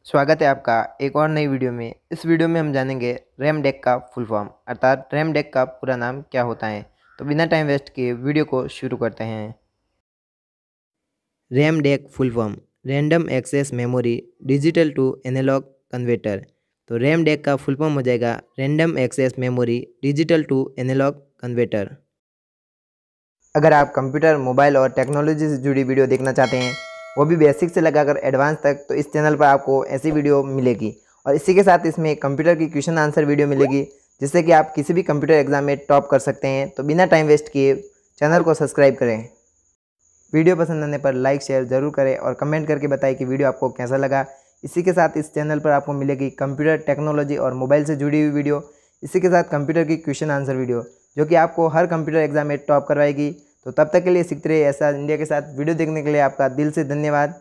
स्वागत है आपका एक और नई वीडियो में। इस वीडियो में हम जानेंगे रैम डेक का फुल फॉर्म अर्थात रैम डेक का पूरा नाम क्या होता है। तो बिना टाइम वेस्ट किए वीडियो को शुरू करते हैं। RAM DAC full form random access memory digital to analogue converter. तो रैम डेक का फुल फॉर्म हो जाएगा random access memory digital to analogue converter. अगर आप कंप्यूटर, मोबाइल और टेक्नोलॉजी से जुड़ी वीडियो देखना चाहते हैं, वो भी बेसिक से लगाकर एडवांस तक, तो इस चैनल पर आपको ऐसी वीडियो मिलेगी। और इसी के साथ इसमें कंप्यूटर की क्वेश्चन आंसर वीडियो मिलेगी, जिससे कि आप किसी भी कंप्यूटर एग्जाम में टॉप कर सकते हैं। तो बिना टाइम वेस्ट किए चैनल को सब्सक्राइब करें। वीडियो पसंद आने पर लाइक शेयर ज़रूर करें और कमेंट करके बताएं कि वीडियो आपको कैसा लगा। इसी के साथ इस चैनल पर आपको मिलेगी कंप्यूटर, टेक्नोलॉजी और मोबाइल से जुड़ी हुई वीडियो। इसी के साथ कंप्यूटर की क्वेश्चन आंसर वीडियो, जो कि आपको हर कंप्यूटर एग्जाम में टॉप करवाएगी। तो तब तक के लिए सीखते रहिए ऐसा इंडिया के साथ। वीडियो देखने के लिए आपका दिल से धन्यवाद।